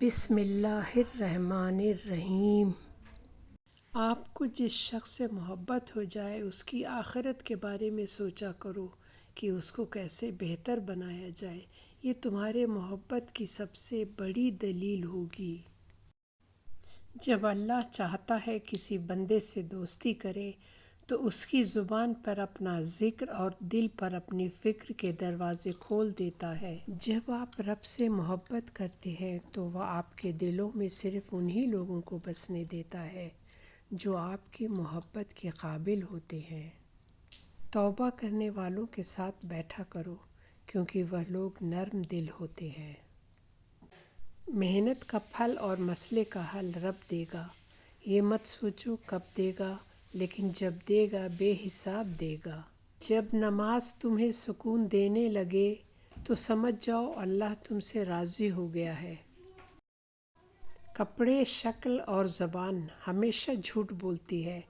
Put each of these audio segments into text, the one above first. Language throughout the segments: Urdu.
بسم اللہ الرحمن الرحیم۔ آپ کو جس شخص سے محبت ہو جائے اس کی آخرت کے بارے میں سوچا کرو کہ اس کو کیسے بہتر بنایا جائے۔ یہ تمہارے محبت کی سب سے بڑی دلیل ہوگی۔ جب اللہ چاہتا ہے کسی بندے سے دوستی کرے تو اس کی زبان پر اپنا ذکر اور دل پر اپنی فکر کے دروازے کھول دیتا ہے۔ جب آپ رب سے محبت کرتے ہیں تو وہ آپ کے دلوں میں صرف انہی لوگوں کو بسنے دیتا ہے جو آپ کی محبت کے قابل ہوتے ہیں۔ توبہ کرنے والوں کے ساتھ بیٹھا کرو کیونکہ وہ لوگ نرم دل ہوتے ہیں۔ محنت کا پھل اور مسئلے کا حل رب دے گا۔ یہ مت سوچو کب دے گا، لیکن جب دے گا بے حساب دے گا۔ جب نماز تمہیں سکون دینے لگے تو سمجھ جاؤ اللہ تم سے راضی ہو گیا ہے۔ کپڑے، شکل اور زبان ہمیشہ جھوٹ بولتی ہے۔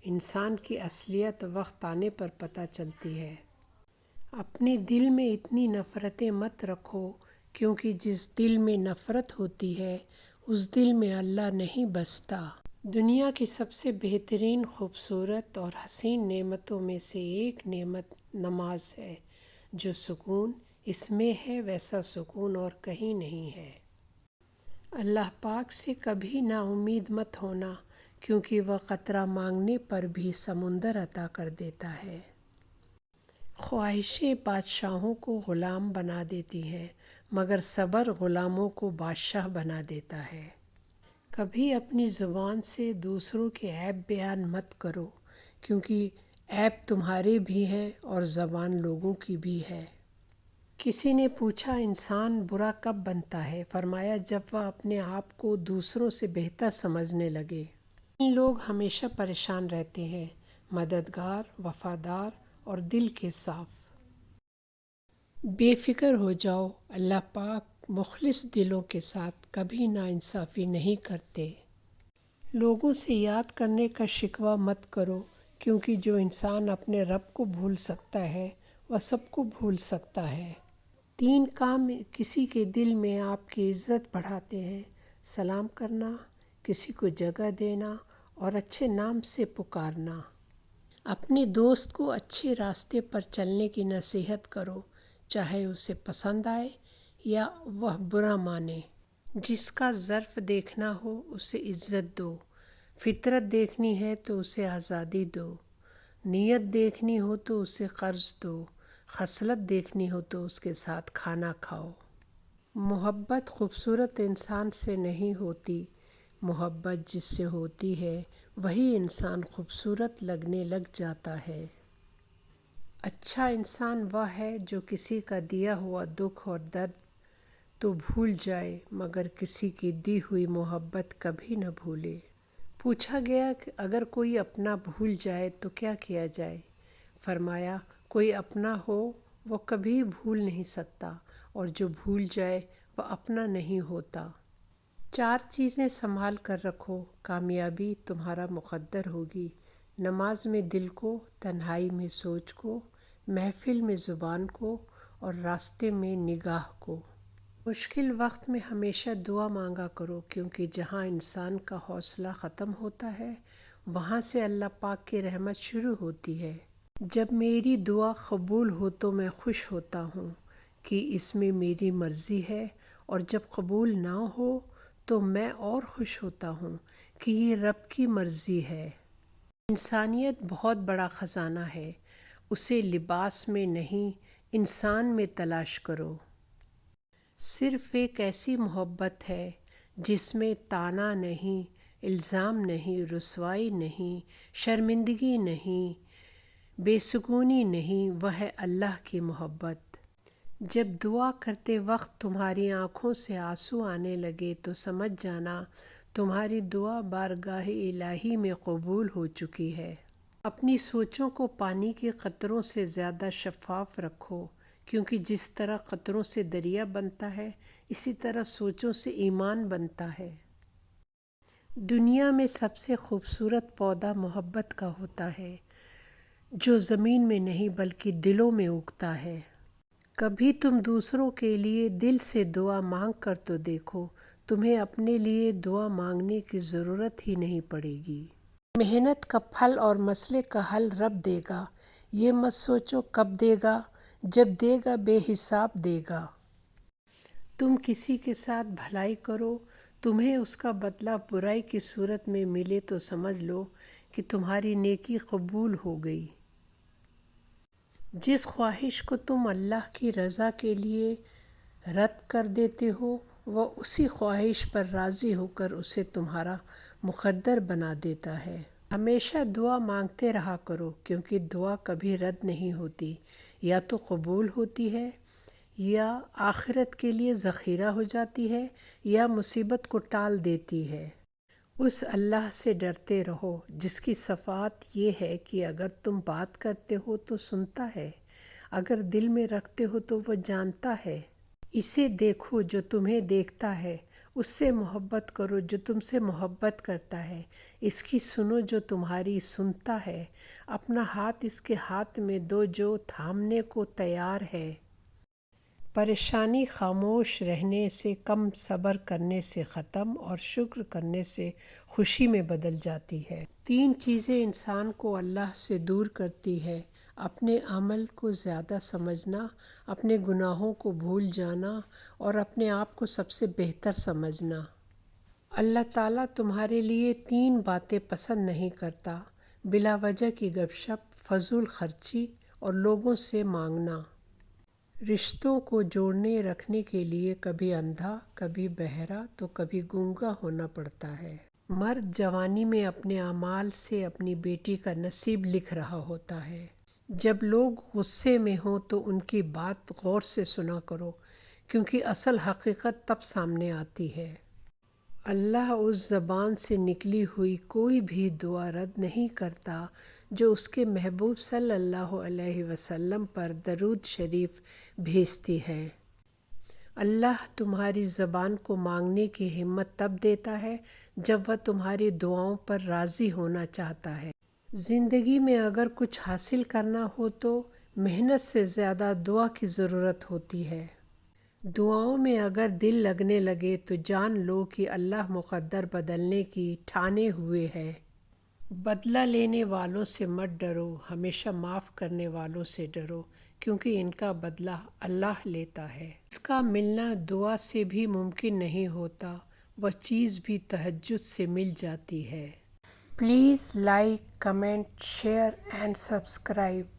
انسان کی اصلیت وقت آنے پر پتہ چلتی ہے۔ اپنے دل میں اتنی نفرتیں مت رکھو کیونکہ جس دل میں نفرت ہوتی ہے اس دل میں اللہ نہیں بستا۔ دنیا کی سب سے بہترین، خوبصورت اور حسین نعمتوں میں سے ایک نعمت نماز ہے۔ جو سکون اس میں ہے ویسا سکون اور کہیں نہیں ہے۔ اللہ پاک سے کبھی نا امید مت ہونا کیونکہ وہ قطرہ مانگنے پر بھی سمندر عطا کر دیتا ہے۔ خواہشیں بادشاہوں کو غلام بنا دیتی ہیں مگر صبر غلاموں کو بادشاہ بنا دیتا ہے۔ کبھی اپنی زبان سے دوسروں کے عیب بیان مت کرو کیونکہ عیب تمہارے بھی ہیں اور زبان لوگوں کی بھی ہے۔ کسی نے پوچھا انسان برا کب بنتا ہے؟ فرمایا جب وہ اپنے آپ کو دوسروں سے بہتر سمجھنے لگے۔ لوگ ہمیشہ پریشان رہتے ہیں، مددگار، وفادار اور دل کے صاف۔ بے فکر ہو جاؤ، اللہ پاک مخلص دلوں کے ساتھ کبھی ناانصافی نہیں کرتے۔ لوگوں سے یاد کرنے کا شکوہ مت کرو کیونکہ جو انسان اپنے رب کو بھول سکتا ہے وہ سب کو بھول سکتا ہے۔ 3 کام کسی کے دل میں آپ کی عزت بڑھاتے ہیں: سلام کرنا، کسی کو جگہ دینا اور اچھے نام سے پکارنا۔ اپنے دوست کو اچھے راستے پر چلنے کی نصیحت کرو چاہے اسے پسند آئے یا وہ برا مانے۔ جس کا ظرف دیکھنا ہو اسے عزت دو، فطرت دیکھنی ہے تو اسے آزادی دو، نیت دیکھنی ہو تو اسے قرض دو، خصلت دیکھنی ہو تو اس کے ساتھ کھانا کھاؤ۔ محبت خوبصورت انسان سے نہیں ہوتی، محبت جس سے ہوتی ہے وہی انسان خوبصورت لگنے لگ جاتا ہے۔ اچھا انسان وہ ہے جو کسی کا دیا ہوا دکھ اور درد تو بھول جائے مگر کسی کی دی ہوئی محبت کبھی نہ بھولے۔ پوچھا گیا کہ اگر کوئی اپنا بھول جائے تو کیا کیا جائے؟ فرمایا کوئی اپنا ہو وہ کبھی بھول نہیں سکتا اور جو بھول جائے وہ اپنا نہیں ہوتا۔ 4 چیزیں سنبھال کر رکھو، کامیابی تمہارا مقدر ہوگی: نماز میں دل کو، تنہائی میں سوچ کو، محفل میں زبان کو اور راستے میں نگاہ کو۔ مشکل وقت میں ہمیشہ دعا مانگا کرو کیونکہ جہاں انسان کا حوصلہ ختم ہوتا ہے وہاں سے اللہ پاک کی رحمت شروع ہوتی ہے۔ جب میری دعا قبول ہو تو میں خوش ہوتا ہوں کہ اس میں میری مرضی ہے اور جب قبول نہ ہو تو میں اور خوش ہوتا ہوں کہ یہ رب کی مرضی ہے۔ انسانیت بہت بڑا خزانہ ہے، اسے لباس میں نہیں انسان میں تلاش کرو۔ صرف ایک ایسی محبت ہے جس میں طعنہ نہیں، الزام نہیں، رسوائی نہیں، شرمندگی نہیں، بے سکونی نہیں، وہ ہے اللہ کی محبت۔ جب دعا کرتے وقت تمہاری آنکھوں سے آنسو آنے لگے تو سمجھ جانا تمہاری دعا بارگاہ الہی میں قبول ہو چکی ہے۔ اپنی سوچوں کو پانی کے قطروں سے زیادہ شفاف رکھو کیونکہ جس طرح قطروں سے دریا بنتا ہے اسی طرح سوچوں سے ایمان بنتا ہے۔ دنیا میں سب سے خوبصورت پودا محبت کا ہوتا ہے جو زمین میں نہیں بلکہ دلوں میں اگتا ہے۔ کبھی تم دوسروں کے لیے دل سے دعا مانگ کر تو دیکھو، تمہیں اپنے لیے دعا مانگنے کی ضرورت ہی نہیں پڑے گی۔ محنت کا پھل اور مسئلے کا حل رب دے گا، یہ مت سوچو کب دے گا، جب دے گا بے حساب دے گا۔ تم کسی کے ساتھ بھلائی کرو، تمہیں اس کا بدلہ برائی کی صورت میں ملے تو سمجھ لو کہ تمہاری نیکی قبول ہو گئی۔ جس خواہش کو تم اللہ کی رضا کے لیے رد کر دیتے ہو، وہ اسی خواہش پر راضی ہو کر اسے تمہارا مقدر بنا دیتا ہے۔ ہمیشہ دعا مانگتے رہا کرو، کیونکہ دعا کبھی رد نہیں ہوتی، یا تو قبول ہوتی ہے، یا آخرت کے لیے ذخیرہ ہو جاتی ہے، یا مصیبت کو ٹال دیتی ہے۔ اس اللہ سے ڈرتے رہو جس کی صفات یہ ہے کہ اگر تم بات کرتے ہو تو سنتا ہے، اگر دل میں رکھتے ہو تو وہ جانتا ہے۔ اسے دیکھو جو تمہیں دیکھتا ہے، اس سے محبت کرو جو تم سے محبت کرتا ہے، اس کی سنو جو تمہاری سنتا ہے، اپنا ہاتھ اس کے ہاتھ میں دو جو تھامنے کو تیار ہے۔ پریشانی خاموش رہنے سے کم، صبر کرنے سے ختم، اور شکر کرنے سے خوشی میں بدل جاتی ہے۔ 3 چیزیں انسان کو اللہ سے دور کرتی ہے: اپنے عمل کو زیادہ سمجھنا، اپنے گناہوں کو بھول جانا، اور اپنے آپ کو سب سے بہتر سمجھنا۔ اللہ تعالیٰ تمہارے لیے 3 باتیں پسند نہیں کرتا: بلا وجہ کی گپ شپ، فضول خرچی، اور لوگوں سے مانگنا۔ رشتوں کو جوڑنے رکھنے کے لیے کبھی اندھا، کبھی بہرا، تو کبھی گونگا ہونا پڑتا ہے۔ مرد جوانی میں اپنے اعمال سے اپنی بیٹی کا نصیب لکھ رہا ہوتا ہے۔ جب لوگ غصے میں ہوں تو ان کی بات غور سے سنا کرو، کیونکہ اصل حقیقت تب سامنے آتی ہے۔ اللہ اس زبان سے نکلی ہوئی کوئی بھی دعا رد نہیں کرتا جو اس کے محبوب صلی اللہ علیہ وسلم پر درود شریف بھیجتی ہے۔ اللہ تمہاری زبان کو مانگنے کی ہمت تب دیتا ہے جب وہ تمہاری دعاؤں پر راضی ہونا چاہتا ہے۔ زندگی میں اگر کچھ حاصل کرنا ہو تو محنت سے زیادہ دعا کی ضرورت ہوتی ہے۔ دعاؤں میں اگر دل لگنے لگے تو جان لو کہ اللہ مقدر بدلنے کی ٹھانے ہوئے ہے۔ بدلہ لینے والوں سے مت ڈرو، ہمیشہ معاف کرنے والوں سے ڈرو، کیونکہ ان کا بدلہ اللہ لیتا ہے۔ اس کا ملنا دعا سے بھی ممکن نہیں ہوتا، وہ چیز بھی تہجد سے مل جاتی ہے۔ Please like, comment, share and subscribe.